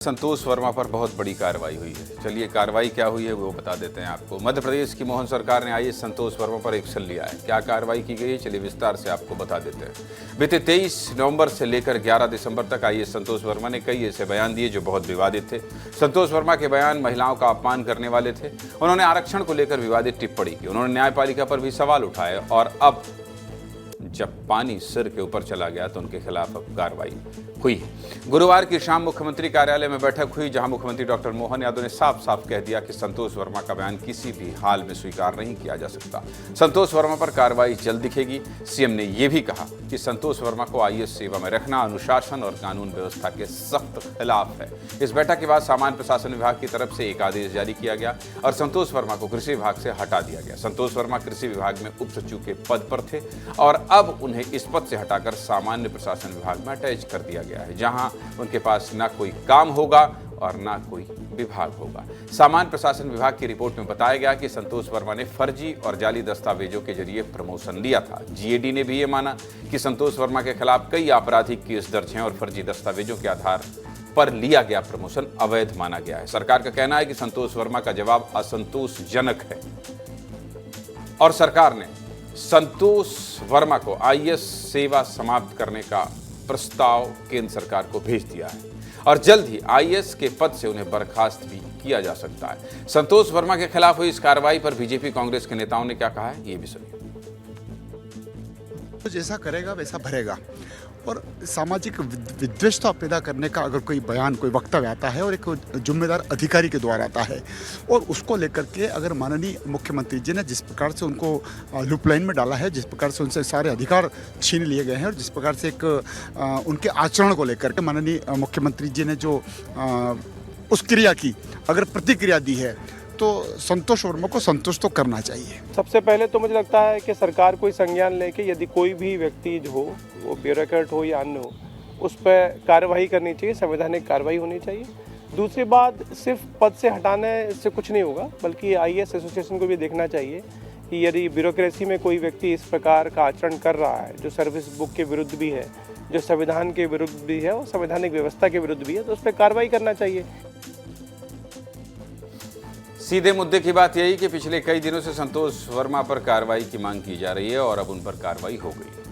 संतोष वर्मा पर बहुत बड़ी कार्रवाई हुई है। चलिए कार्रवाई क्या हुई है वो बता देते हैं आपको। मध्य प्रदेश की मोहन सरकार ने आईएएस संतोष वर्मा पर एक्शन लिया है। क्या कार्रवाई की गई है चलिए विस्तार से आपको बता देते हैं। बीते 23 नवंबर से लेकर 11 दिसंबर तक आईएएस संतोष वर्मा ने कई ऐसे बयान दिए जो बहुत विवादित थे। संतोष वर्मा के बयान महिलाओं का अपमान करने वाले थे। उन्होंने आरक्षण को लेकर विवादित टिप्पणी की। उन्होंने न्यायपालिका पर भी सवाल उठाए और अब जब पानी सिर के ऊपर चला गया तो उनके खिलाफ अब कार्रवाई हुई। गुरुवार की शाम मुख्यमंत्री कार्यालय में बैठक हुई जहां मुख्यमंत्री डॉक्टर मोहन यादव ने साफ साफ कह दिया कि संतोष वर्मा का बयान किसी भी हाल में स्वीकार नहीं किया जा सकता। संतोष वर्मा पर कार्रवाई जल्द दिखेगी। सीएम ने यह भी कहा कि संतोष वर्मा को आईएएस सेवा में रखना अनुशासन और कानून व्यवस्था के सख्त खिलाफ है। इस बैठक के बाद सामान्य प्रशासन विभाग की तरफ से एक आदेश जारी किया गया और संतोष वर्मा को कृषि विभाग से हटा दिया गया। संतोष वर्मा कृषि विभाग में उप सचिव के पद पर थे और अब उन्हें इस पद से हटाकर सामान्य प्रशासन विभाग में अटैच कर दिया गया है, जहां उनके पास ना कोई काम होगा और ना कोई विभाग होगा। सामान्य प्रशासन विभाग की रिपोर्ट में बताया गया कि संतोष वर्मा ने फर्जी और जाली दस्तावेजों के जरिए प्रमोशन लिया था। जीएडी ने भी ये माना कि संतोष वर्मा के खिलाफ कई आपराधिक केस दर्ज हैं और फर्जी दस्तावेजों के आधार पर लिया गया प्रमोशन अवैध माना गया है। सरकार का कहना है कि संतोष वर्मा का जवाब असंतोषजनक है और सरकार ने संतोष वर्मा को आईएएस सेवा समाप्त करने का प्रस्ताव केंद्र सरकार को भेज दिया है और जल्द ही आईएएस के पद से उन्हें बर्खास्त भी किया जा सकता है। संतोष वर्मा के खिलाफ हुई इस कार्रवाई पर बीजेपी कांग्रेस के नेताओं ने क्या कहा है ये भी सुनिए। तो जैसा करेगा वैसा भरेगा और सामाजिक विद्वेषता पैदा करने का अगर कोई बयान कोई वक्तव्य आता है और एक जिम्मेदार अधिकारी के द्वारा आता है और उसको लेकर के अगर माननीय मुख्यमंत्री जी ने जिस प्रकार से उनको लूप लाइन में डाला है, जिस प्रकार से उनसे सारे अधिकार छीन लिए गए हैं और जिस प्रकार से एक उनके आचरण को लेकर के माननीय मुख्यमंत्री जी ने जो उस क्रिया की अगर प्रतिक्रिया दी है तो संतोष वर्मा को संतोष तो करना चाहिए। सबसे पहले तो मुझे लगता है कि सरकार कोई संज्ञान लेके यदि कोई भी व्यक्ति जो हो वो ब्यूरोक्रेट हो या अन्य हो उस पर कार्रवाई करनी चाहिए, संवैधानिक कार्रवाई होनी चाहिए। दूसरी बात, सिर्फ पद से हटाने से कुछ नहीं होगा बल्कि आईएएस एसोसिएशन को भी देखना चाहिए कि यदि ब्यूरोक्रेसी में कोई व्यक्ति इस प्रकार का आचरण कर रहा है जो सर्विस बुक के विरुद्ध भी है, जो संविधान के विरुद्ध भी है और संवैधानिक व्यवस्था के विरुद्ध भी है, तो उस पर कार्रवाई करना चाहिए। सीधे मुद्दे की बात यही कि पिछले कई दिनों से संतोष वर्मा पर कार्रवाई की मांग की जा रही है और अब उन पर कार्रवाई हो गई।